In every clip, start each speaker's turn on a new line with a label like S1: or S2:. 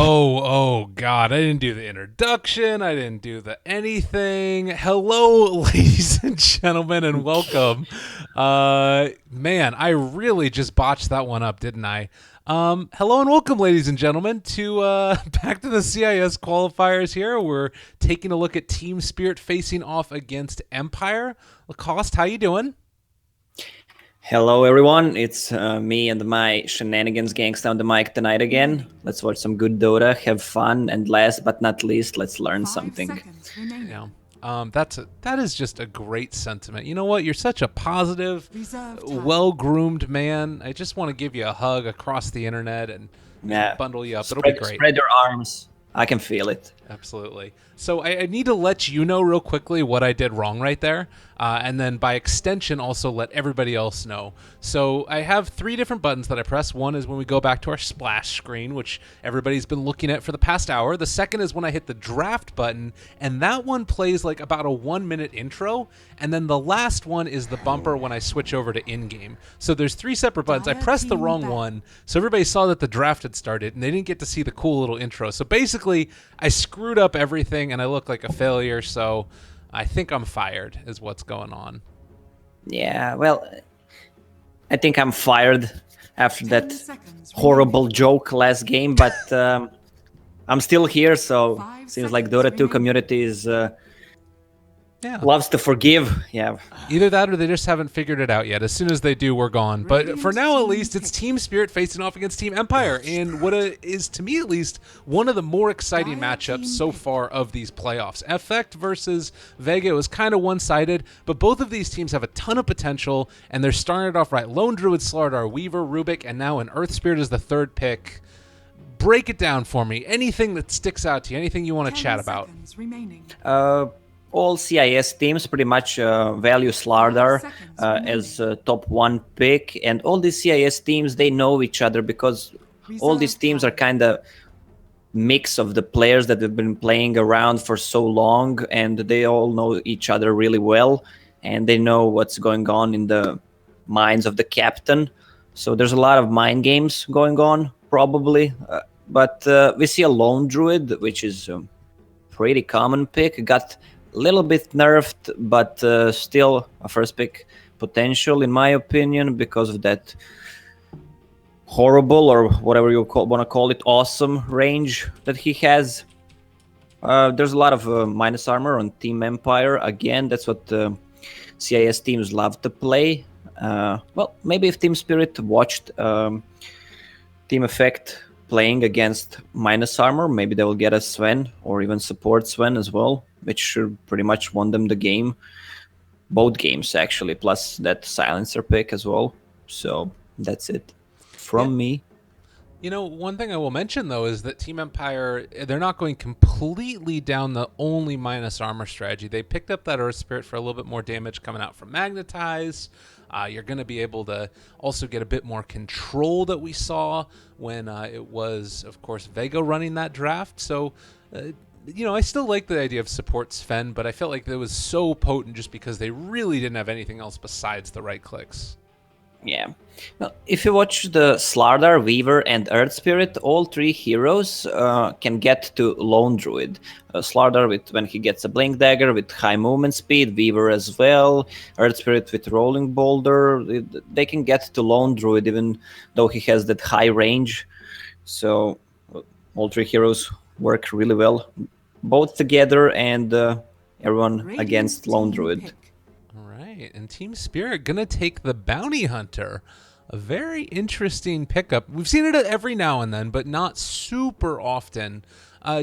S1: Oh, God. I didn't do the introduction. I didn't do the anything. Hello, ladies and gentlemen, and welcome. Man, I really just botched that one up, didn't I? Hello and welcome, ladies and gentlemen, to back to the CIS qualifiers here. We're taking a look at Team Spirit facing off against Empire. Lacoste, how you doing?
S2: Hello, everyone. It's me and my shenanigans gangsta on the mic tonight again. Let's watch some good Dota, have fun, and last but not least, let's learn something.
S1: Yeah. That is just a great sentiment. You know what? You're such a positive, well-groomed man. I just want to give you a hug across the internet and bundle you up. It'll be great.
S2: Spread your arms. I can feel it.
S1: Absolutely. So I need to let you know real quickly what I did wrong right there, and then by extension also let everybody else know. So I have 3 different buttons that I press. One is when we go back to our splash screen, which everybody's been looking at for the past hour. The second is when I hit the draft button, and that one plays like about a 1-minute intro, and then the last one is the bumper when I switch over to in-game. So there's 3 separate buttons. I pressed the wrong one, so everybody saw that the draft had started, and they didn't get to see the cool little intro. So basically, I screwed up everything, and I look like a failure, so I think I'm fired is what's going on.
S2: Yeah, well, I think I'm fired after that horrible joke last game, but I'm still here, so seems like Dota 2 community is loves to forgive. Yeah.
S1: Either that or they just haven't figured it out yet. As soon as they do, we're gone. But for now, at least, it's Team Spirit facing off against Team Empire. And what is, to me at least, one of the more exciting matchups so far of these playoffs. Effect versus Vega was kind of one-sided, but both of these teams have a ton of potential, and they're starting it off right. Lone Druid, Slardar, Weaver, Rubik, and now an Earth Spirit is the third pick. Break it down for me. Anything that sticks out to you, anything you want to chat about?
S2: All CIS teams pretty much value Slardar as a top 1 pick, and all these CIS teams, they know each other because all these teams are kind of mix of the players that have been playing around for so long, and they all know each other really well, and they know what's going on in the minds of the captain. So there's a lot of mind games going on, probably, but we see a Lone Druid, which is a pretty common pick, got a little bit nerfed, but still a first pick potential in my opinion because of that horrible, or whatever you want to call it, awesome range that he has. There's a lot of minus armor on Team Empire. Again, that's what CIS teams love to play. Well, maybe if Team Spirit watched Team Effect playing against minus armor, maybe they will get a Sven or even support Sven as well, which should pretty much won them the game. Both games, actually, plus that silencer pick as well. So that's it from me.
S1: You know, one thing I will mention, though, is that Team Empire, they're not going completely down the only minus armor strategy. They picked up that Earth Spirit for a little bit more damage coming out from Magnetize. You're going to be able to also get a bit more control that we saw when it was, of course, Vega running that draft. So, you know, I still like the idea of support Sven, but I felt like it was so potent just because they really didn't have anything else besides the right clicks.
S2: Yeah. Well, if you watch the Slardar, Weaver, and Earth Spirit, all 3 heroes can get to Lone Druid. Slardar when he gets a Blink Dagger with high movement speed, Weaver as well, Earth Spirit with Rolling Boulder. They can get to Lone Druid even though he has that high range. So all 3 heroes work really well, both together and everyone against Lone Druid.
S1: And Team Spirit gonna take the Bounty Hunter, a very interesting pickup. We've seen it every now and then, but not super often.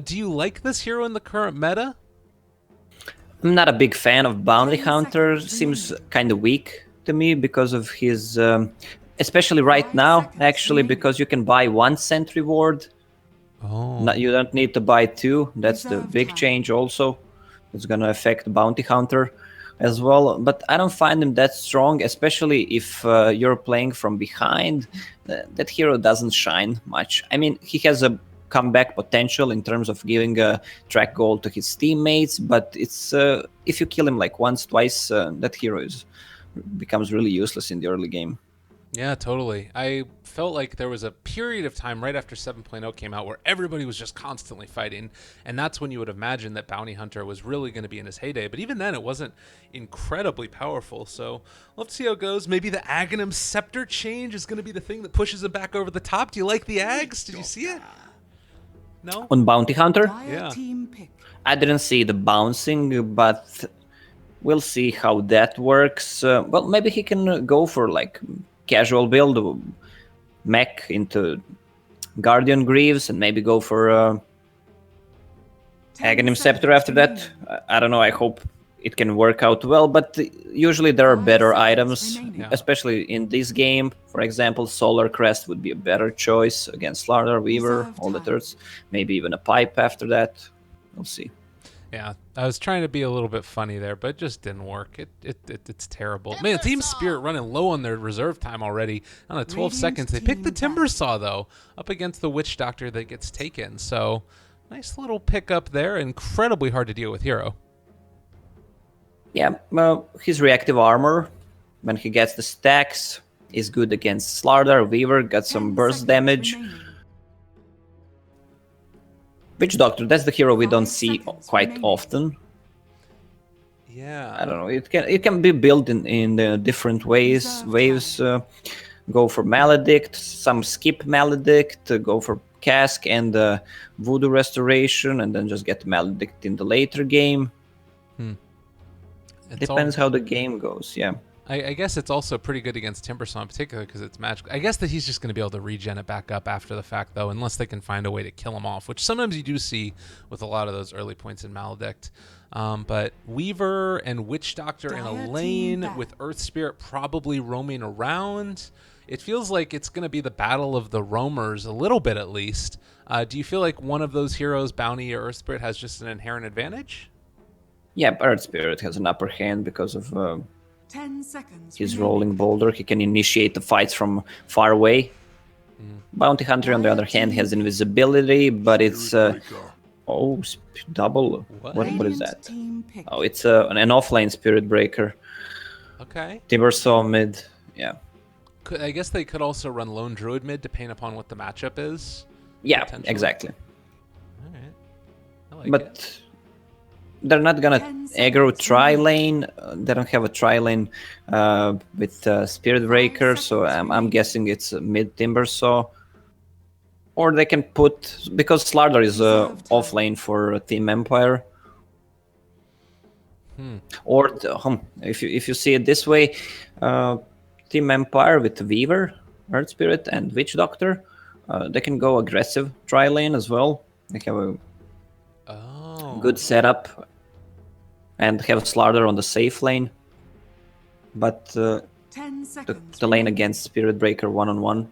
S1: Do you like this hero in the current meta?
S2: I'm not a big fan of Bounty Hunter. Seems kind of weak to me because of his, especially right now, actually, because you can buy 1 cent reward.
S1: Oh.
S2: You don't need to buy 2. That's the big change also. It's gonna affect Bounty Hunter as well, but I don't find him that strong, especially if you're playing from behind. That hero doesn't shine much. I mean, he has a comeback potential in terms of giving a track goal to his teammates, but it's if you kill him like once, twice, that hero becomes really useless in the early game.
S1: Yeah, totally. I felt like there was a period of time right after 7.0 came out where everybody was just constantly fighting, and that's when you would imagine that Bounty Hunter was really going to be in his heyday. But even then, it wasn't incredibly powerful. So we'll have to see how it goes. Maybe the Aghanim Scepter change is going to be the thing that pushes him back over the top. Do you like the Ags? Did you see it? No?
S2: On Bounty Hunter,
S1: Yeah.
S2: I didn't see the bouncing, but we'll see how that works. Well, maybe he can go for like casual build, mech into Guardian Greaves, and maybe go for Aghanim Scepter after that. I don't know. I hope it can work out well, but usually there are better items, especially in this game. For example, Solar Crest would be a better choice against Slardar, Weaver, all the turrets. Maybe even a pipe after that. We'll see.
S1: Yeah, I was trying to be a little bit funny there, but it just didn't work. It's terrible. Man, Team Spirit running low on their reserve time already. I don't know, 12 seconds. They picked the Timber Saw, though, up against the Witch Doctor that gets taken. So, nice little pickup there. Incredibly hard to deal with Hero.
S2: Yeah, his reactive armor, when he gets the stacks, is good against Slardar, Weaver, got some burst damage. Witch Doctor, that's the hero we don't see quite often.
S1: Yeah.
S2: I don't know. It can be built in different ways. Waves go for Maledict, some skip Maledict, go for Cask and Voodoo Restoration, and then just get Maledict in the later game. Depends how the game goes, yeah.
S1: I guess it's also pretty good against Timbersaw in particular because it's magical. I guess that he's just going to be able to regen it back up after the fact, though, unless they can find a way to kill him off, which sometimes you do see with a lot of those early points in Maledict. But Weaver and Witch Doctor in a lane with Earth Spirit probably roaming around. It feels like it's going to be the battle of the roamers a little bit at least. Do you feel like one of those heroes, Bounty or Earth Spirit, has just an inherent advantage?
S2: Yeah, Earth Spirit has an upper hand because of
S3: 10 seconds.
S2: his rolling boulder. He can initiate the fights from far away. Bounty Hunter, on the other hand, has invisibility, but it's double. What is that? Oh, it's an offlane Spirit Breaker.
S1: Okay.
S2: Timbersaw mid. Yeah.
S1: I guess they could also run Lone Druid mid, depending upon what the matchup is.
S2: Yeah, exactly.
S1: All right. I like
S2: But
S1: it.
S2: they're not gonna aggro tri-lane. They don't have a tri-lane with Spirit Breaker, so I'm guessing it's mid Timbersaw. Or they can put, because Slardar is off lane for Team Empire. Or if you see it this way, Team Empire with Weaver, Earth Spirit, and Witch Doctor, they can go aggressive tri-lane as well. They have a good setup and have Slardar on the safe lane. But the lane against Spirit Breaker one-on-one.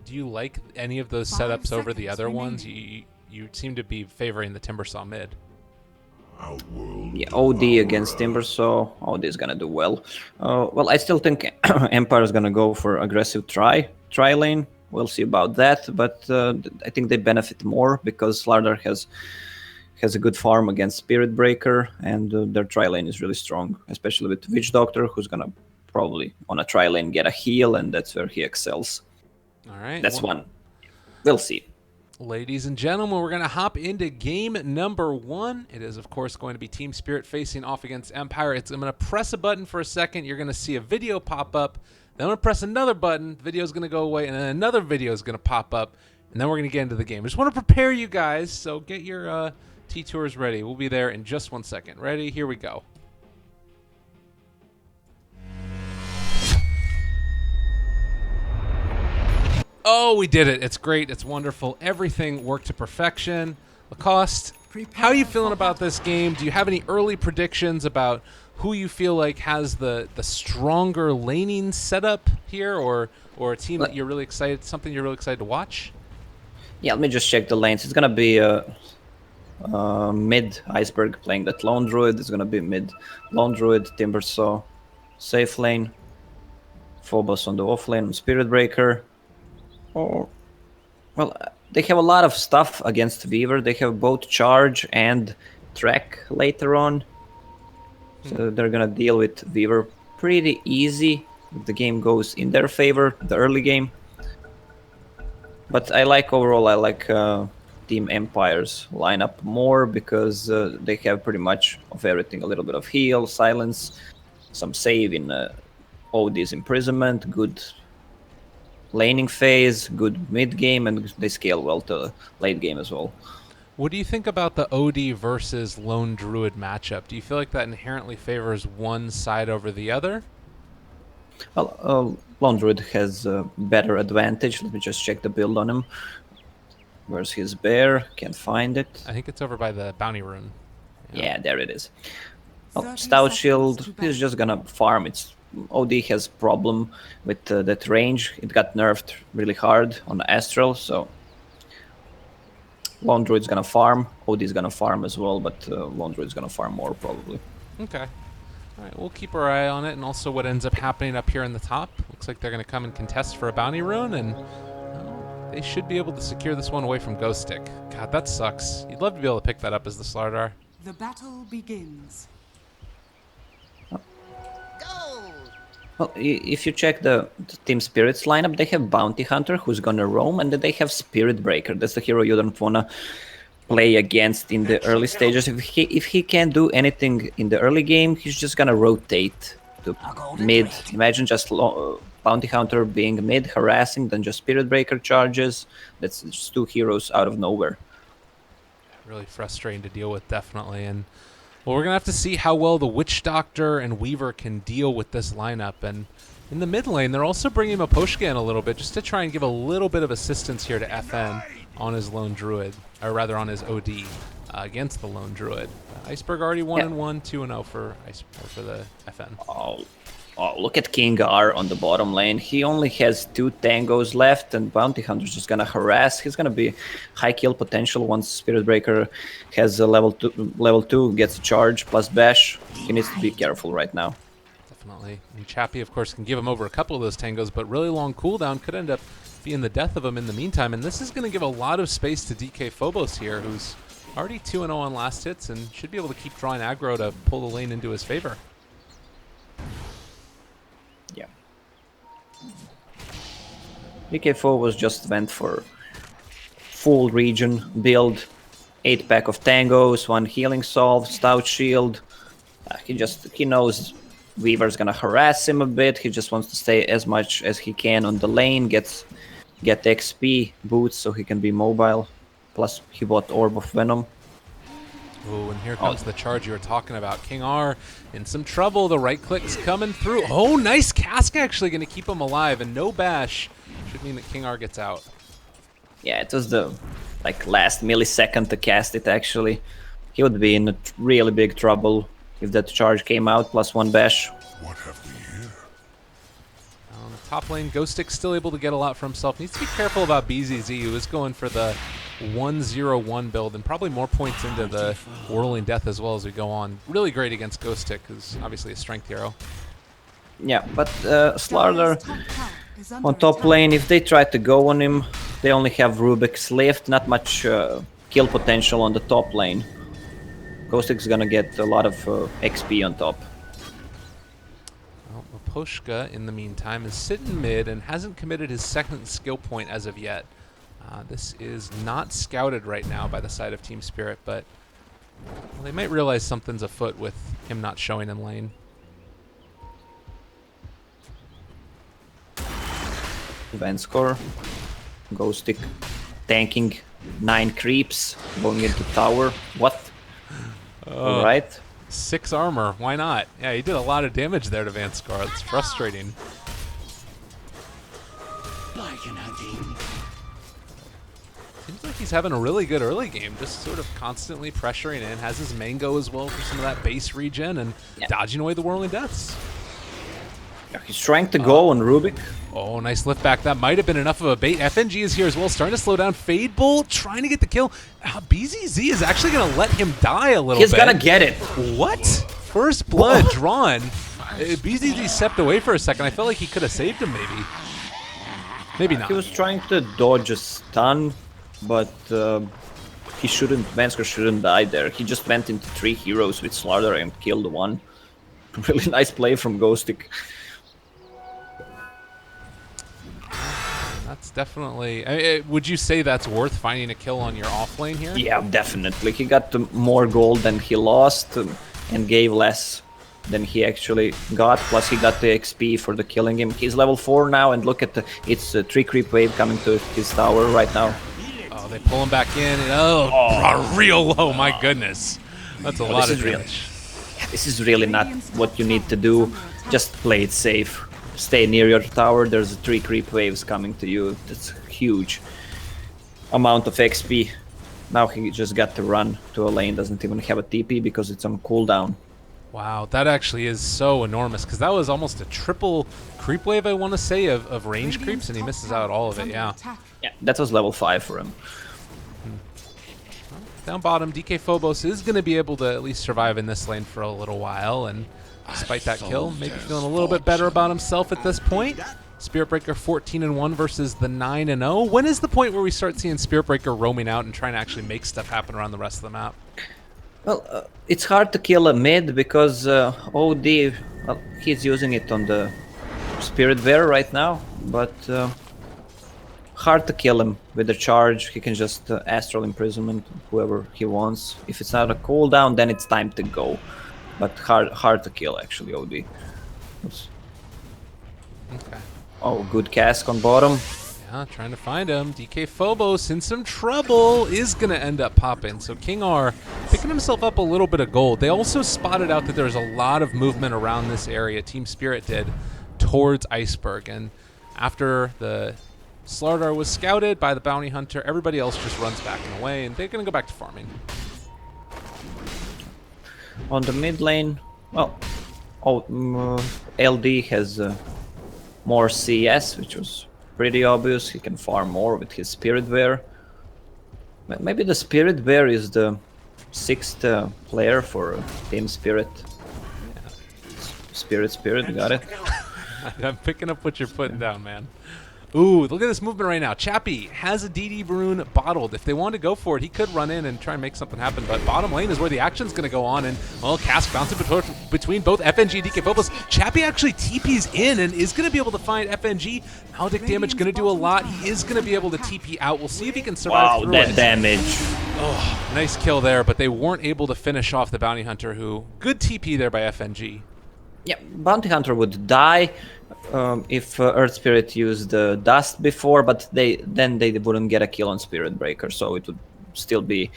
S1: Do you like any of those setups over the other ones? You seem to be favoring the Timbersaw mid.
S2: Yeah, OD against Timbersaw. OD is gonna do well. Well, I still think Empire is gonna go for aggressive tri lane. We'll see about that, but I think they benefit more because Slardar has a good farm against Spirit Breaker, and their tri lane is really strong, especially with Witch Doctor, who's gonna probably on a tri lane get a heal, and that's where he excels.
S1: All right.
S2: That's one. We'll see.
S1: Ladies and gentlemen, we're going to hop into game number 1. It is, of course, going to be Team Spirit facing off against Empire. I'm going to press a button for a second. You're going to see a video pop up. Then I'm going to press another button. The video is going to go away, and then another video is going to pop up, and then we're going to get into the game. I just want to prepare you guys, so get your T-Tours ready. We'll be there in just 1 second. Ready? Here we go. Oh, we did it. It's great. It's wonderful. Everything worked to perfection. Lacoste, how are you feeling about this game? Do you have any early predictions about who you feel like has the stronger laning setup here, or a team that you're really excited, something you're really excited to watch?
S2: Yeah, let me just check the lanes. It's going to be mid Iceberg playing that Lone Druid. It's going to be mid Lone Druid, Timbersaw, safe lane, Phobos on the off lane, Spirit Breaker. Well, they have a lot of stuff against Weaver. They have both charge and track later on. So they're gonna deal with Weaver pretty easy. if the game goes in their favor, the early game. But overall, I like Team Empire's lineup more because they have pretty much of everything. A little bit of heal, silence, some save in OD's imprisonment, good laning phase, good mid game, and they scale well to late game as well.
S1: What do you think about the OD versus Lone Druid matchup? Do you feel like that inherently favors one side over the other?
S2: Well, Lone Druid has a better advantage. Let me just check the build on him. Where's his bear? Can't find it.
S1: I think it's over by the bounty rune.
S2: Yeah, there it is. Oh, Stout Shield, he's just gonna farm. OD has problem with that range. It got nerfed really hard on Astral, so Lone Druid's gonna farm. OD's gonna farm as well, but Lone Druid's gonna farm more probably.
S1: Okay. All right, we'll keep our eye on it, and also what ends up happening up here in the top. Looks like they're going to come and contest for a bounty rune, and they should be able to secure this one away from Ghost Stick. God, that sucks. You'd love to be able to pick that up as the Slardar.
S3: The battle begins.
S2: Well, if you check the Team Spirit's lineup, they have Bounty Hunter, who's gonna roam, and then they have Spirit Breaker. That's the hero you don't wanna play against in the early stages. If he can't do anything in the early game, he's just gonna rotate to mid. Imagine just Bounty Hunter being mid, harassing, then just Spirit Breaker charges. That's just two heroes out of nowhere.
S1: Really frustrating to deal with, definitely. And well, we're going to have to see how well the Witch Doctor and Weaver can deal with this lineup. And in the mid lane, they're also bringing Maposhka in a little bit just to try and give a little bit of assistance here to FN on his Lone Druid, or rather on his OD against the Lone Druid. Iceberg already 1-1, 2-0 for the FN.
S2: Oh, look at King R on the bottom lane. He only has 2 tangos left, and Bounty Hunter's just gonna harass. He's gonna be high kill potential once Spirit Breaker has a level 2 gets a charge plus bash. He needs to be careful right now.
S1: Definitely. And Chappie, of course, can give him over a couple of those tangos, but really long cooldown could end up being the death of him in the meantime. And this is going to give a lot of space to DK Phobos here, who's already 2-0 on last hits and should be able to keep drawing aggro to pull the lane into his favor.
S2: Yeah. DK Phobos just went for full region build, 8-pack of tangos, 1 healing salve, stout shield. He knows Weaver's gonna harass him a bit. He just wants to stay as much as he can on the lane, get XP boots so he can be mobile. Plus he bought Orb of Venom.
S1: Ooh, and here comes the charge you were talking about. King R in some trouble. The right click's coming through. Oh, nice cask actually going to keep him alive, and no bash should mean that King R gets out.
S2: Yeah, it was the last millisecond to cast it actually. He would be in really big trouble if that charge came out plus 1 bash.
S4: What have we here?
S1: On the top lane, Ghost Stick's still able to get a lot for himself. Needs to be careful about BZZ, who is going for the 1-0-1 build and probably more points into the Whirling Death as well as we go on. Really great against Ghost Stick, who's obviously a strength hero.
S2: Yeah, but Slardar on top lane, if they try to go on him, they only have Rubik's Lift, not much kill potential on the top lane. Ghost Stick's gonna get a lot of XP on top.
S1: Well, Maposhka, in the meantime, is sitting mid and hasn't committed his second skill point as of yet. This is not scouted right now by the side of Team Spirit, but well, they might realize something's afoot with him not showing in lane.
S2: Van score. Ghost Stick tanking 9 creeps, going into tower. What? Alright.
S1: 6 armor, why not? Yeah, he did a lot of damage there to Vanskar. It's frustrating. Seems like he's having a really good early game, just sort of constantly pressuring in, has his mango as well for some of that base regen, and dodging away the Whirling Deaths.
S2: Yeah, he's trying to go on Rubik.
S1: Oh, nice lift back. That might have been enough of a bait. FNG is here as well, starting to slow down. Fade Bolt trying to get the kill. BZZ is actually going to let him die a little bit.
S2: He's going to get it.
S1: What? First blood drawn. BZZ stepped away for a second. I felt like he could have saved him maybe. Maybe not.
S2: He was trying to dodge a stun, but he shouldn't. Vanskar shouldn't die there. He just went into 3 heroes with Slardar and killed 1. Really nice play from Ghost Stick.
S1: It's definitely... would you say that's worth finding a kill on your off lane here?
S2: Yeah, definitely. He got more gold than he lost and gave less than he actually got. Plus, he got the XP for the killing him. He's level 4 now, and look at it's a 3 creep wave coming to his tower right now.
S1: Oh, they pull him back in. And, real low. My goodness. That's a lot of damage.
S2: This is really not what you need to do. Just play it safe. Stay near your tower. There's 3 creep waves coming to you. That's a huge amount of XP. Now he just got to run to a lane. Doesn't even have a TP because it's on cooldown.
S1: Wow, that actually is so enormous, because that was almost a triple creep wave, I want to say, of range creeps, and he misses out all of it, yeah.
S2: Yeah, that was level 5 for him.
S1: Down bottom, DK Phobos is going to be able to at least survive in this lane for a little while, and despite that kill, maybe feeling a little bit better about himself at this point. Spirit Breaker 14-1 versus the 9-0. When is the point where we start seeing Spirit Breaker roaming out and trying to actually make stuff happen around the rest of the map?
S2: Well, it's hard to kill a mid because OD, well, he's using it on the Spirit Bear right now, but hard to kill him with the charge. He can just Astral Imprisonment whoever he wants. If it's not a cooldown, then it's time to go. But hard to kill, actually, OD. Oops.
S1: Okay.
S2: Oh, good cask on bottom.
S1: Yeah, trying to find him. DK Phobos in some trouble is going to end up popping. So King R picking himself up a little bit of gold. They also spotted out that there's a lot of movement around this area, Team Spirit did, towards Iceberg. And after the Slardar was scouted by the Bounty Hunter, everybody else just runs back and away, and they're going to go back to farming.
S2: On the mid lane, well, LD has more CS, which was pretty obvious. He can farm more with his Spirit Bear. Maybe the Spirit Bear is the 6th player for Team Spirit. Yeah. Spirit, got it.
S1: I'm picking up what you're putting down, man. Ooh, look at this movement right now. Chappie has a DD Maroon bottled. If they want to go for it, he could run in and try and make something happen. But bottom lane is where the action's going to go on. And, well, Cask bouncing between both FNG and DK Phobos. Chappie actually TP's in and is going to be able to find FNG. Maledict damage going to do a lot. He is going to be able to TP out. We'll see if he can survive through
S2: that damage.
S1: Oh, nice kill there. But they weren't able to finish off the Bounty Hunter, who... Good TP there by FNG.
S2: Yeah, Bounty Hunter would die if Earth Spirit used Dust before, but then they wouldn't get a kill on Spirit Breaker, so it would still be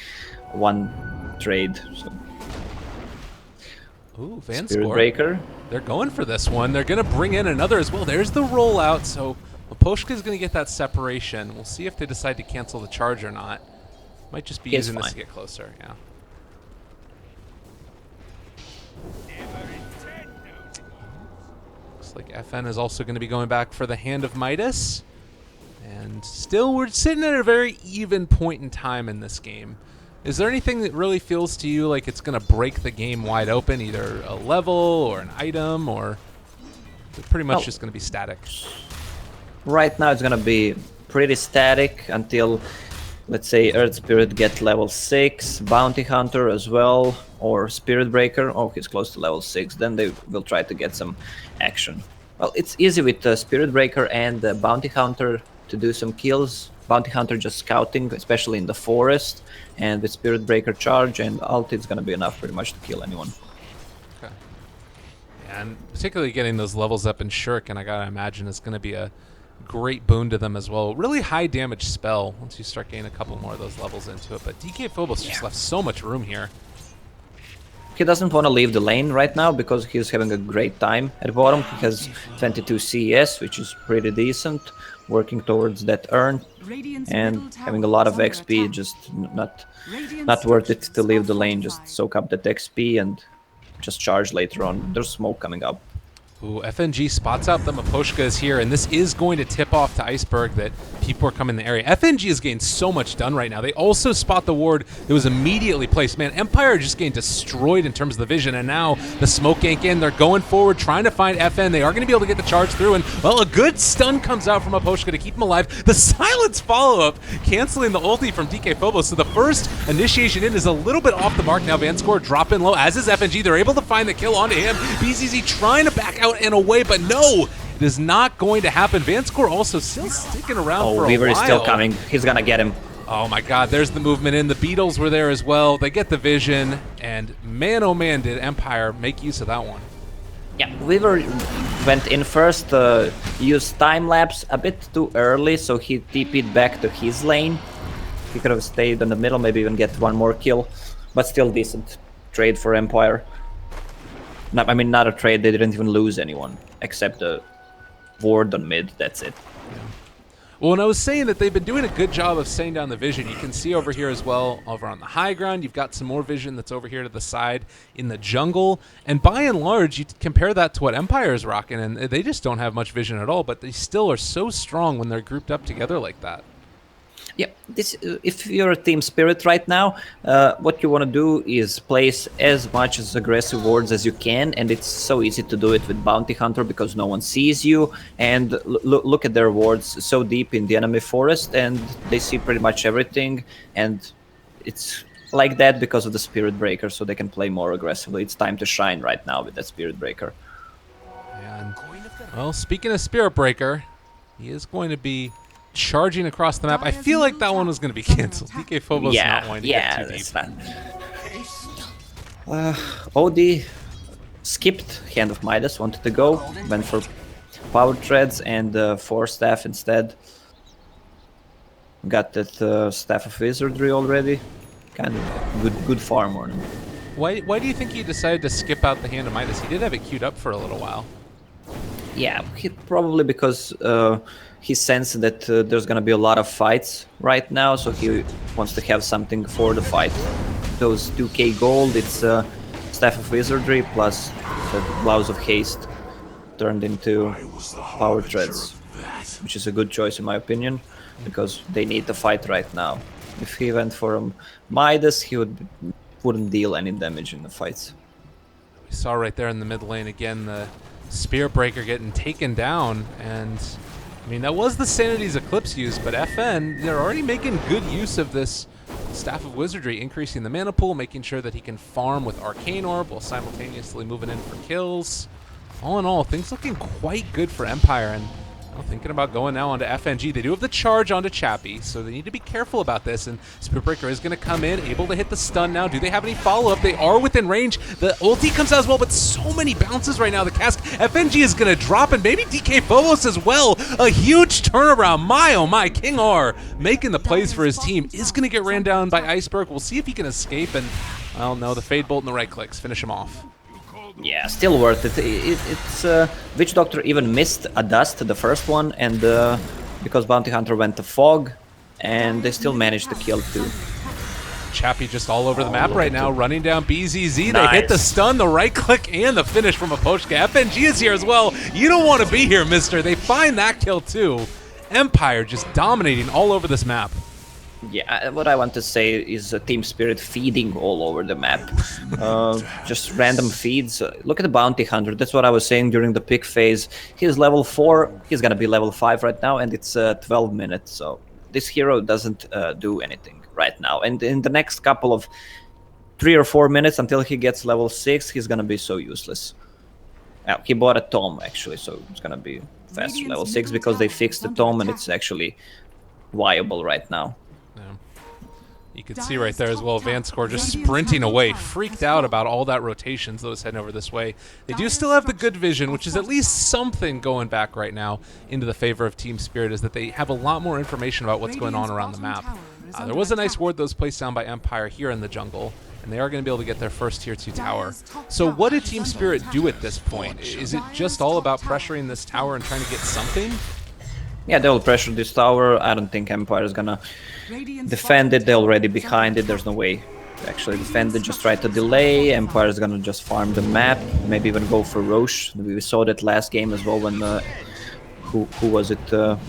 S2: one trade. So.
S1: Ooh, Van
S2: Spirit Breaker.
S1: They're going for this one. They're going to bring in another as well. There's the rollout, so Aposhka's going to get that separation. We'll see if they decide to cancel the charge or not. Might just be using this to get closer, yeah. Like FN is also going to be going back for the Hand of Midas. And still, we're sitting at a very even point in time in this game. Is there anything that really feels to you like it's going to break the game wide open, either a level or an item, or is it pretty much just going to be static?
S2: Right now it's going to be pretty static until, let's say, Earth Spirit get level 6, Bounty Hunter as well, or Spirit Breaker. Oh, he's close to level 6. Then they will try to get some action. Well, it's easy with Spirit Breaker and Bounty Hunter to do some kills. Bounty Hunter just scouting, especially in the forest, and with Spirit Breaker charge and ult, it's gonna be enough pretty much to kill anyone.
S1: Okay. And particularly getting those levels up in Shuriken, I gotta imagine is gonna be a great boon to them as well. Really high damage spell once you start getting a couple more of those levels into it. But DK Phobos just left so much room here.
S2: He doesn't want to leave the lane right now because he's having a great time at bottom. He has 22 CES, which is pretty decent, working towards that earn, and having a lot of XP, just not worth it to leave the lane. Just soak up that XP and just charge later on. There's smoke coming up.
S1: Ooh, FNG spots out that Maposhka is here, and this is going to tip off to Iceberg that people are coming in the area. FNG is getting so much done right now. They also spot the ward that was immediately placed. Man, Empire just getting destroyed in terms of the vision, and now the smoke gank in. They're going forward, trying to find FN. They are going to be able to get the charge through, and, well, a good stun comes out from Maposhka to keep him alive. The silence follow-up, canceling the ulti from DK Phobos. So the first initiation in is a little bit off the mark. Now Vanscore dropping low, as is FNG. They're able to find the kill onto him. BZZ trying to back out and away, but no! It is not going to happen. Vanscore also still sticking around for a while.
S2: Weaver is still coming. He's gonna get him.
S1: Oh my god, there's the movement in. The Beatles were there as well. They get the vision, and man oh man did Empire make use of that one.
S2: Yeah, Weaver went in first, used time-lapse a bit too early, so he TP'd back to his lane. He could have stayed in the middle, maybe even get one more kill, but still decent trade for Empire. I mean, not a trade, they didn't even lose anyone, except the ward on mid, that's it.
S1: Well, and I was saying that they've been doing a good job of staying down the vision. You can see over here as well, over on the high ground, you've got some more vision that's over here to the side in the jungle. And by and large, you compare that to what Empire is rocking, and they just don't have much vision at all, but they still are so strong when they're grouped up together like that.
S2: Yeah, if you're a team spirit right now, what you want to do is place as much as aggressive wards as you can, and it's so easy to do it with Bounty Hunter because no one sees you, and look at their wards so deep in the enemy forest, and they see pretty much everything, and it's like that because of the Spirit Breaker, so they can play more aggressively. It's time to shine right now with that Spirit Breaker.
S1: And, well, speaking of Spirit Breaker, he is going to be charging across the map. I feel like that one was going to be canceled. DK Phobos not wanting to get too deep.
S2: OD skipped Hand of Midas, wanted to go, went for Power Treads and 4 Staff instead. Got that Staff of Wizardry already. Kind of good farm on him.
S1: Why do you think he decided to skip out the Hand of Midas? He did have it queued up for a little while.
S2: Yeah, probably because he sensed that there's gonna be a lot of fights right now, so he wants to have something for the fight. Those 2k gold, it's Staff of Wizardry plus the Gloves of Haste turned into Power Treads, which is a good choice in my opinion, because they need to fight right now. If he went for Midas, he wouldn't deal any damage in the fights.
S1: We saw right there in the mid lane again the Spirit Breaker getting taken down, and I mean that was the Sanity's Eclipse use, but FN, they're already making good use of this Staff of Wizardry, increasing the mana pool, making sure that he can farm with Arcane Orb while simultaneously moving in for kills. All in all, things looking quite good for Empire, and thinking about going now onto FNG. They do have the charge onto Chappie, so they need to be careful about this. And Spirit Breaker is going to come in, able to hit the stun now. Do they have any follow-up? They are within range. The ulti comes out as well, but so many bounces right now. The cask. FNG is going to drop, and maybe DK Phobos as well. A huge turnaround. My, oh my, King R making the plays for his team. Is going to get ran down by Iceberg. We'll see if he can escape, and, well, no, the Fade Bolt and the right clicks finish him off.
S2: Yeah, still worth it. It's Witch Doctor even missed a dust, the first one, and because Bounty Hunter went to Fog, and they still managed to kill 2.
S1: Chappie just all over the map right now, running down BZZ.
S2: Nice.
S1: They hit the stun, the right click, and the finish from Aposhka. FNG is here as well. You don't want to be here, mister. They find that kill too. Empire just dominating all over this map.
S2: Yeah, what I want to say is Team Spirit feeding all over the map. Just random feeds. Look at the Bounty Hunter. That's what I was saying during the pick phase. He's level 4. He's gonna be level 5 right now, and it's 12 minutes. So this hero doesn't do anything right now. And in the next couple of 3 or 4 minutes until he gets level 6, he's gonna be so useless. Now, he bought a Tome actually, so it's gonna be faster level 6 because they fixed the Tome and it's actually viable right now.
S1: You can see right there as well, Vanscore just sprinting away, freaked out about all that rotations that was heading over this way. They do still have the good vision, which is at least something going back right now into the favor of Team Spirit, is that they have a lot more information about what's going on around the map. There was a nice ward that was placed down by Empire here in the jungle, and they are going to be able to get their first tier 2 tower. So what did Team Spirit do at this point? Is it just all about pressuring this tower and trying to get something?
S2: Yeah, they'll pressure this tower. I don't think Empire is gonna defend it. They're already behind it. There's no way to actually defend it. Just try to delay. Empire is gonna just farm the map. Maybe even go for Roche. We saw that last game as well when who was it? The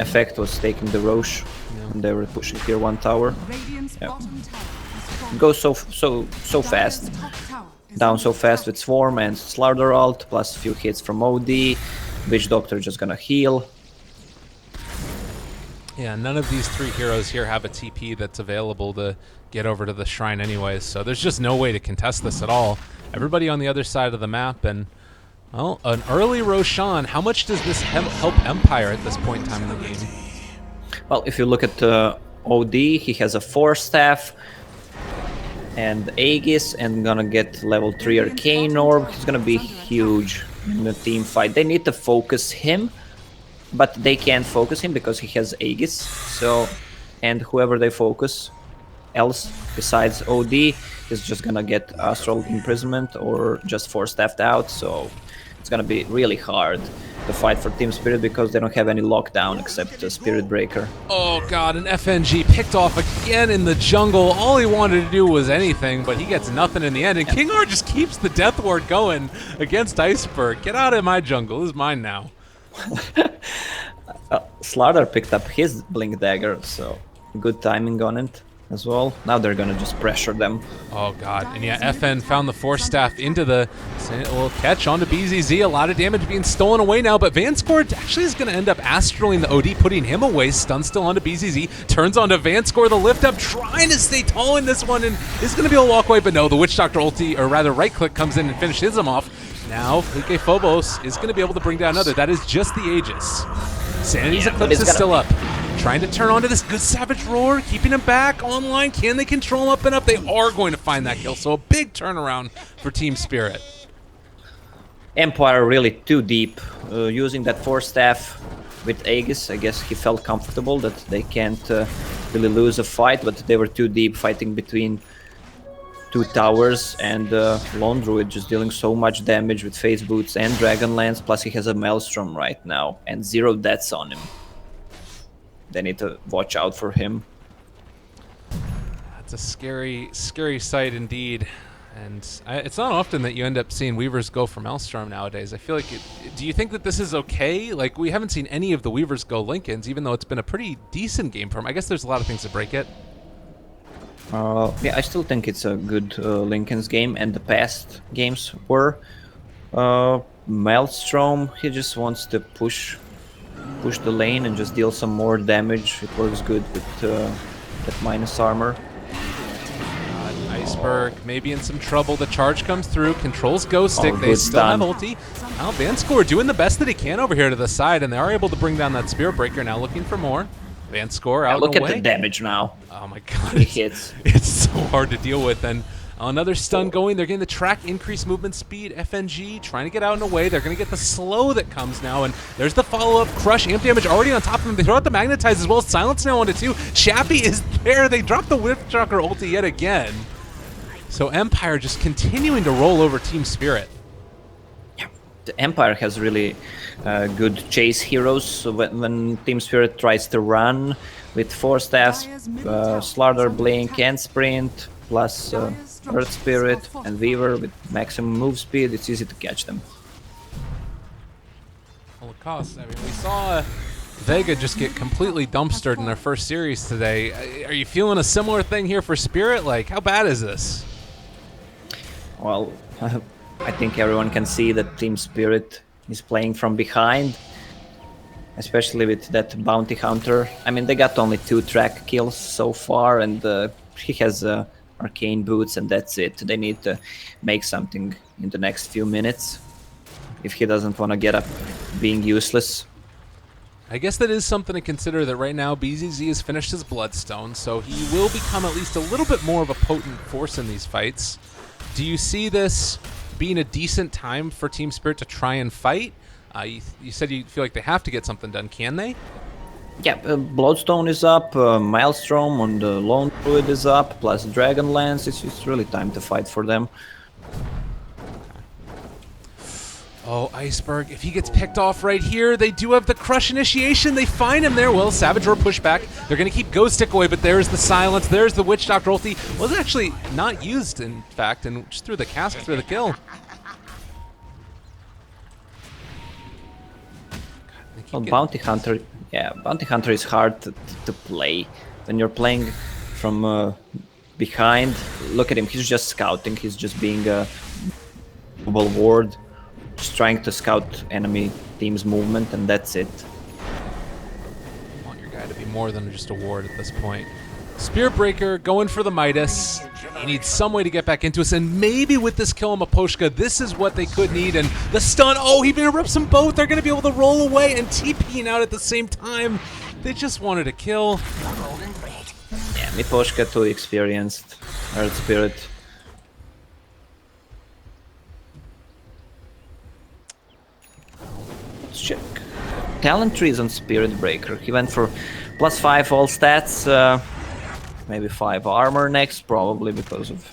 S2: Effect was taking the Roche, and they were pushing tier 1 tower. Yeah. Go so fast. Down so fast with Swarm and Slaughter ult, plus a few hits from OD. Witch Doctor just gonna heal.
S1: Yeah, none of these 3 heroes here have a TP that's available to get over to the shrine anyways, so there's just no way to contest this at all. Everybody on the other side of the map, and Well, an early Roshan. How much does this help Empire at this point in time in the game?
S2: Well, if you look at OD, he has a 4 staff and Aegis, and gonna get level 3 Arcane Orb. He's gonna be huge in the team fight. They need to focus him, but they can't focus him because he has Aegis. So, and whoever they focus else besides OD is just gonna get Astral Imprisonment or just 4 staffed out. So it's gonna be really hard to fight for Team Spirit because they don't have any lockdown except Spirit Breaker.
S1: Oh god, an FNG picked off again in the jungle. All he wanted to do was anything, but he gets nothing in the end. And King R just keeps the Death Ward going against Iceberg. Get out of my jungle, this is mine now.
S2: Slardar picked up his Blink Dagger, so good timing on it as well. Now they're gonna just pressure them.
S1: Oh god, and yeah, FN found the Force Staff into the little catch onto BZZ. A lot of damage being stolen away now, but Vanscore actually is gonna end up astraling the OD, putting him away. Stun still onto BZZ, turns onto Vanscore, the lift up, trying to stay tall in this one, and is gonna be able to walk away, but no, the Witch Doctor ulti, or rather right click, comes in and finishes him off. Now, Flique Phobos is gonna be able to bring down another. That is just the Aegis. Sanity's Eclipse is still up. Trying to turn onto this good Savage Roar, keeping him back online. Can they control him up and up? They are going to find that kill, so a big turnaround for Team Spirit.
S2: Empire really too deep, using that 4 staff with Aegis. I guess he felt comfortable that they can't really lose a fight, but they were too deep, fighting between 2 towers, and Lone Druid just dealing so much damage with Phase Boots and Dragonlance, plus he has a Maelstrom right now, and 0 deaths on him. They need to watch out for him.
S1: That's a scary, scary sight indeed. And it's not often that you end up seeing Weavers go for Maelstrom nowadays. I feel like, do you think that this is okay? Like, we haven't seen any of the Weavers go Linken's, even though it's been a pretty decent game for him. I guess there's a lot of things to break it.
S2: Yeah, I still think it's a good Linken's game, and the past games were. Maelstrom, he just wants to push the lane and just deal some more damage. It works good with that minus armor.
S1: Iceberg maybe in some trouble. The charge comes through, controls Ghost Stick. They
S2: good
S1: still have
S2: stun.
S1: ulti. Now Vanscore doing the best that he can over here to the side, and they are able to bring down that Spirit Breaker. Now looking for more. Vanscore out
S2: Look
S1: and
S2: at
S1: away.
S2: the damage now.
S1: Oh my god,
S2: He hits.
S1: it's so hard to deal with. And another stun going. They're getting the track increased movement speed. FNG trying to get out and away. They're going to get the slow that comes now. And there's the follow-up. Crush, amp damage already on top of them. They throw out the Magnetize as well. Silence now onto 2. Chappie is there. They drop the Whip Chucker ulti yet again. So Empire just continuing to roll over Team Spirit.
S2: Yeah, the Empire has really good chase heroes. So when Team Spirit tries to run with 4 staffs, Slardar, Blink, and Sprint, plus Earth Spirit and Weaver with maximum move speed, it's easy to catch them.
S1: Well, it costs. I mean, we saw Vega just get completely dumpstered in their first series today. Are you feeling a similar thing here for Spirit? Like, how bad is this?
S2: Well, I think everyone can see that Team Spirit is playing from behind, especially with that Bounty Hunter. I mean, they got only 2 track kills so far, and he has Arcane Boots, and that's it. They need to make something in the next few minutes if he doesn't want to get up being useless.
S1: I guess that is something to consider, that right now BZZ has finished his Bloodstone, so he will become at least a little bit more of a potent force in these fights. Do you see this being a decent time for Team Spirit to try and fight? You said you feel like they have to get something done. Can they?
S2: Yeah, Bloodstone is up, Maelstrom on the Lone Druid is up, plus Dragonlance. It's really time to fight for them.
S1: Oh, Iceberg, if he gets picked off right here, they do have the Crush initiation. They find him there. Well, Savage Roar pushback. They're going to keep Ghost Stick away, but there's the silence. There's the Witch Doctor ulti. Was actually not used, in fact, and just threw the cask through the kill.
S2: Well, Bounty Hunter, yeah, Bounty Hunter is hard to play. When you're playing from behind, look at him, he's just scouting, he's just being a mobile ward, just trying to scout enemy team's movement, and that's it.
S1: You want your guy to be more than just a ward at this point. Spirit Breaker going for the Midas. He needs some way to get back into us, and maybe with this kill on Miposhka, this is what they could need. And the stun, oh, he interrupts them both. They're going to be able to roll away and TPing out at the same time. They just wanted to kill.
S2: Yeah, Miposhka too experienced. Earth Spirit. Let's check. Talent trees on Spirit Breaker. He went for +5 all stats. Maybe 5 armor next, probably because of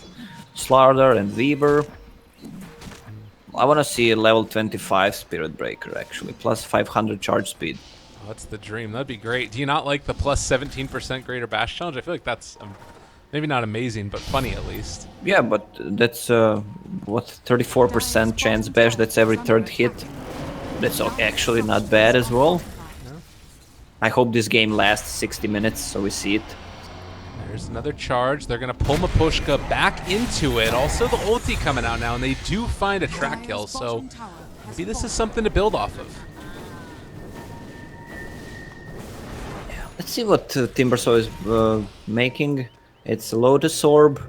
S2: Slardar and Weaver. I want to see a level 25 Spirit Breaker actually, plus 500 charge speed.
S1: Oh, that's the dream. That'd be great. Do you not like the plus 17% greater bash challenge? I feel like that's maybe not amazing, but funny at least.
S2: Yeah, but that's what 34% chance bash. That's every third hit. That's actually not bad as well.
S1: Yeah.
S2: I hope this game lasts 60 minutes so we see it.
S1: There's another charge. They're going to pull Miposhka back into it. Also, the ulti coming out now, and they do find a track kill, so maybe this is something to build off of.
S2: Let's see what Timbersaw is making. It's a Lotus Orb.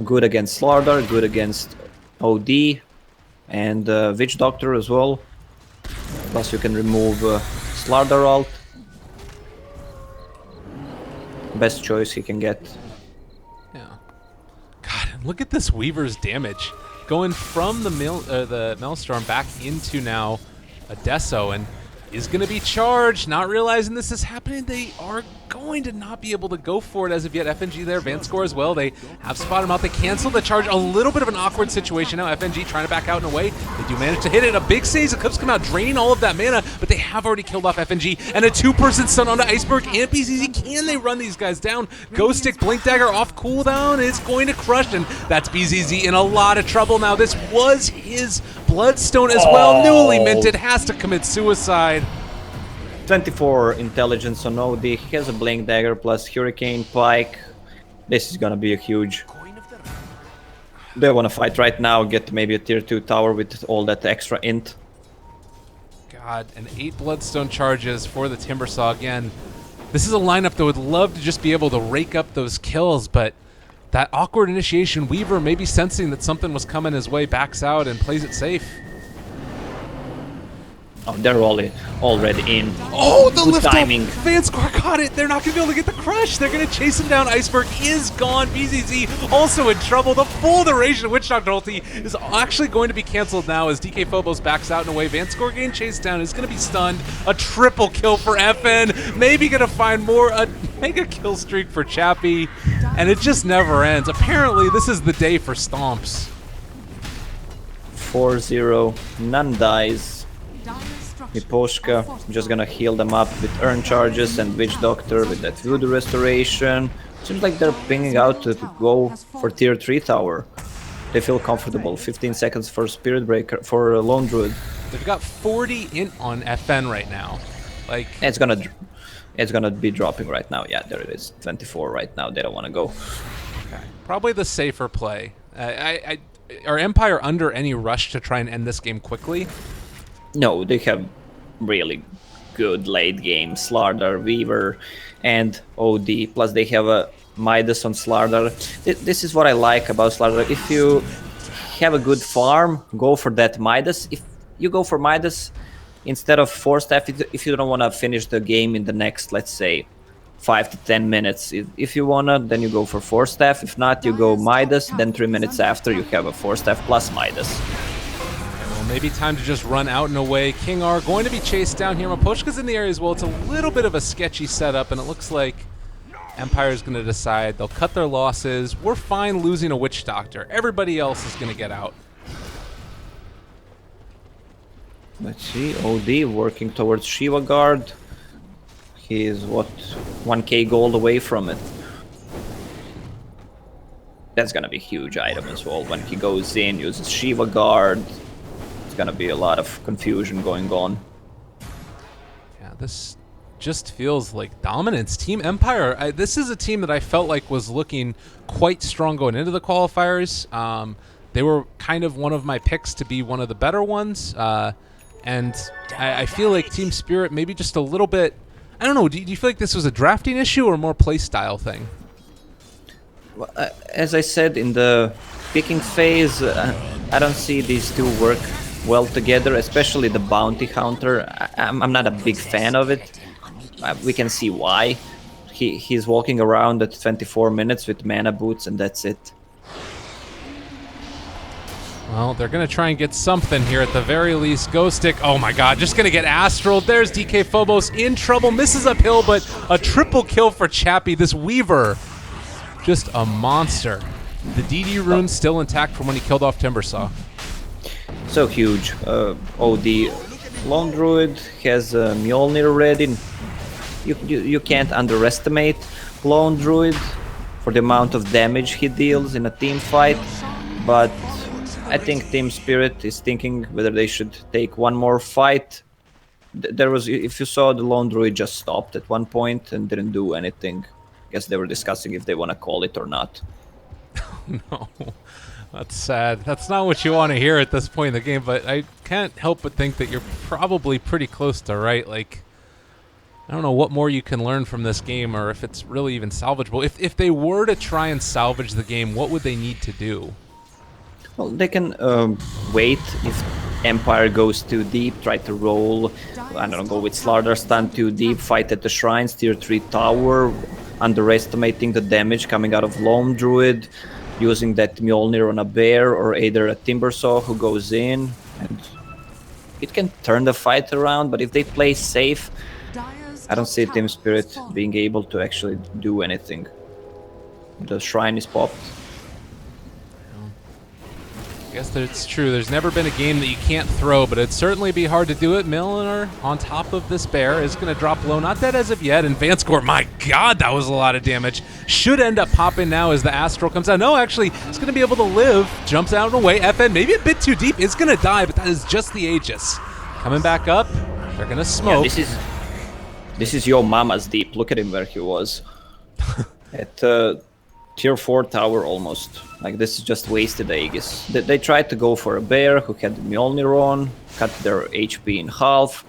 S2: Good against Slardar, good against OD, and Witch Doctor as well. Plus you can remove Slardar ult. Best choice he can get.
S1: Yeah. God, and look at this Weaver's damage. Going from the Maelstrom back into now a Deso, and is going to be charged, not realizing this is happening. They are going to not be able to go for it as of yet. FNG there, Vanscore as well. They have spotted him out. They cancel the charge. A little bit of an awkward situation now. FNG trying to back out and away. They do manage to hit it. A big save. Eclipse come out, draining all of that mana, but they have already killed off FNG. And a two-person stun onto Iceberg and PCZ. Can they run these guys down? Ghost Stick, Blink Dagger off cooldown. It's going to crush, and that's BZZ in a lot of trouble now. This was his Bloodstone as well. Newly minted, has to commit suicide.
S2: 24 intelligence on OD. He has a Blink Dagger plus Hurricane Pike. This is gonna be a huge. They wanna fight right now, get maybe a tier 2 tower with all that extra int.
S1: God, and 8 Bloodstone charges for the Timbersaw again. This is a lineup that would love to just be able to rake up those kills, but that awkward initiation, Weaver maybe sensing that something was coming his way, backs out and plays it safe.
S2: Oh, they're already in.
S1: Oh, the
S2: Good
S1: lift
S2: timing.
S1: up! Vanscore caught it! They're not going to be able to get the crush! They're going to chase him down. Iceberg is gone. BZZ also in trouble. The full duration of Witch Doctor ulti is actually going to be canceled now as DK Phobos backs out and away. Vanscore getting chased down is going to be stunned. A triple kill for FN. Maybe going to find more. A mega kill streak for Chappie. And it just never ends. Apparently, this is the day for stomps.
S2: 4-0. None dies. Miposhka just gonna heal them up with Urn Charges and Witch Doctor with that Voodoo Restoration. Seems like they're pinging out to go for tier 3 tower. They feel comfortable. 15 seconds for Spirit Breaker, for Lone Druid.
S1: They've got 40 int on FN right now. Like,
S2: It's gonna be dropping right now. Yeah, there it is. 24 right now. They don't want to go.
S1: okay. Probably the safer play. Are Empire under any rush to try and end this game quickly?
S2: No, they have really good late game. Slardar, Weaver, and OD. Plus they have a Midas on Slardar. This is what I like about Slardar. If you have a good farm, go for that Midas. If you go for Midas instead of 4 staff, if you don't want to finish the game in the next, let's say, 5 to 10 minutes. If you wanna, then you go for 4 staff. If not, you go Midas. Then 3 minutes after, you have a 4 staff plus Midas.
S1: Well, maybe time to just run out and away. King R going to be chased down here. Miposhka's in the area as well. It's a little bit of a sketchy setup, and it looks like Empire's going to decide they'll cut their losses. We're fine losing a Witch Doctor. Everybody else is going to get out.
S2: Let's see, OD working towards Shiva Guard. He is, what, 1k gold away from it. That's gonna be a huge item as well. When he goes in, uses Shiva Guard, it's gonna be a lot of confusion going on.
S1: Yeah, this just feels like dominance. Team Empire, this is a team that I felt like was looking quite strong going into the qualifiers. They were kind of one of my picks to be one of the better ones. And I feel like Team Spirit maybe just a little bit... I don't know, do you feel like this was a drafting issue or more play style thing?
S2: Well, as I said in the picking phase, I don't see these two work well together, especially the bounty hunter. I'm not a big fan of it. We can see why. He's walking around at 24 minutes with mana boots, and that's it.
S1: Well, they're going to try and get something here at the very least. Ghost Stick, oh my god, just going to get Astral. There's DK Phobos in trouble, misses uphill, but a triple kill for Chappie. This Weaver, just a monster. The DD rune still intact from when he killed off Timbersaw.
S2: So huge. Oh, the Lone Druid has Mjolnir ready. You can't underestimate Lone Druid for the amount of damage he deals in a team fight, but I think Team Spirit is thinking whether they should take one more fight. There was, if you saw, the Lone Druid just stopped at one point and didn't do anything. Guess they were discussing if they want to call it or not.
S1: No, that's sad. That's not what you want to hear at this point in the game, but I can't help but think that you're probably pretty close to right. Like, I don't know what more you can learn from this game or if it's really even salvageable. If they were to try and salvage the game, what would they need to do?
S2: Well, they can wait if Empire goes too deep, try to roll, I don't know, go with Slardar Stun too deep, fight at the Shrines, tier 3 tower, underestimating the damage coming out of Lone Druid, using that Mjolnir on a bear or either a Timbersaw who goes in, and it can turn the fight around, but if they play safe, I don't see Team Spirit being able to actually do anything. The Shrine is popped.
S1: I guess that's true. There's never been a game that you can't throw, but it'd certainly be hard to do it. Milliner on top of this bear is going to drop low. Not dead as of yet. And Vanscore, my god, that was a lot of damage. Should end up popping now as the Astral comes out. No, actually, it's going to be able to live. Jumps out and away. FN, maybe a bit too deep, is going to die, but that is just the Aegis. Coming back up. They're going to smoke.
S2: Yeah, this is your mama's deep. Look at him where he was. At tier 4 tower almost. Like, this is just wasted Aegis. They tried to go for a bear who had Mjolnir on, cut their HP in half.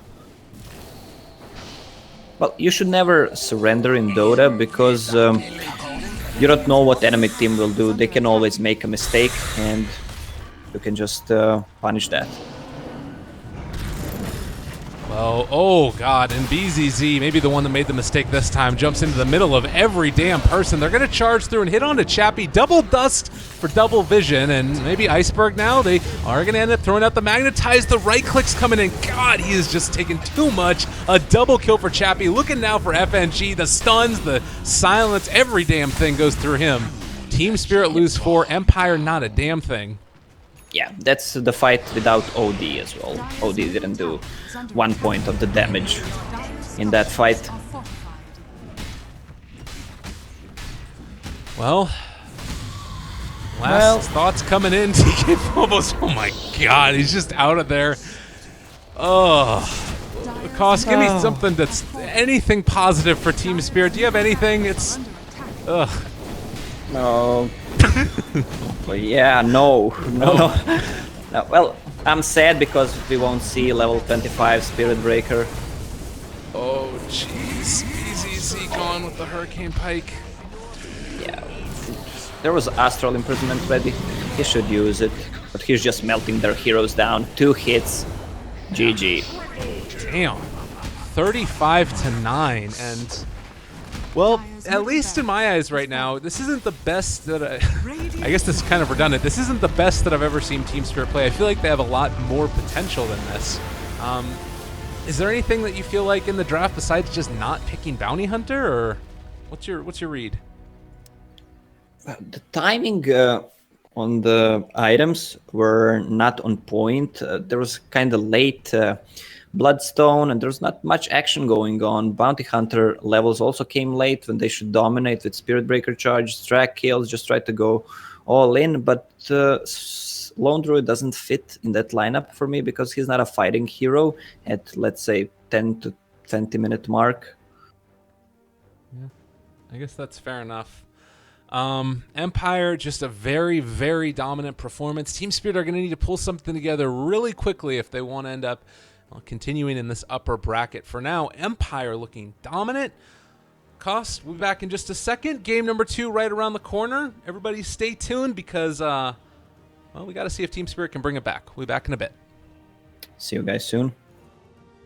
S2: Well, you should never surrender in Dota because you don't know what enemy team will do. They can always make a mistake and you can just punish that.
S1: Well, oh god, and BZZ, maybe the one that made the mistake this time, jumps into the middle of every damn person. They're going to charge through and hit onto Chappie. Double dust for double vision, and maybe Iceberg now. They are going to end up throwing out the Magnetize. The right click's coming in. God, he is just taking too much. A double kill for Chappie. Looking now for FNG. The stuns, the silence, every damn thing goes through him. Team Spirit lose 4. Empire not a damn thing.
S2: Yeah, that's the fight without OD as well. OD didn't do 1 point of the damage in that fight.
S1: Well, last thoughts coming in. TK Phobos, oh my god, he's just out of there. Oh, Koss, give me something that's anything positive for Team Spirit. Do you have anything? It's, ugh.
S2: No. Well, yeah, no. Well, I'm sad because we won't see level 25 Spirit Breaker.
S1: Oh, jeez. BZZ gone with the Hurricane Pike.
S2: Yeah. There was Astral Imprisonment ready. He should use it. But he's just melting their heroes down. 2 hits. GG.
S1: Damn. 35-9. And, well, at least in my eyes right now, this isn't the best that I guess this is kind of redundant. This isn't the best that I've ever seen Team Spirit play. I feel like they have a lot more potential than this. Is there anything that you feel like in the draft besides just not picking Bounty Hunter, or what's your read?
S2: The timing on the items were not on point. There was kind of late Bloodstone, and there's not much action going on. Bounty Hunter levels also came late when they should dominate with Spirit Breaker charge, Strack kills, just try to go all in. But Lone Druid doesn't fit in that lineup for me because he's not a fighting hero at, let's say, 10 to 20 minute mark.
S1: Yeah, I guess that's fair enough. Empire, just a very, very dominant performance. Team Spirit are going to need to pull something together really quickly if they want to end up continuing in this upper bracket. For now, Empire looking dominant. Cost, we'll be back in just a second. Game number 2 right around the corner. Everybody stay tuned because, well, we got to see if Team Spirit can bring it back. We'll be back in a bit.
S2: See you guys soon.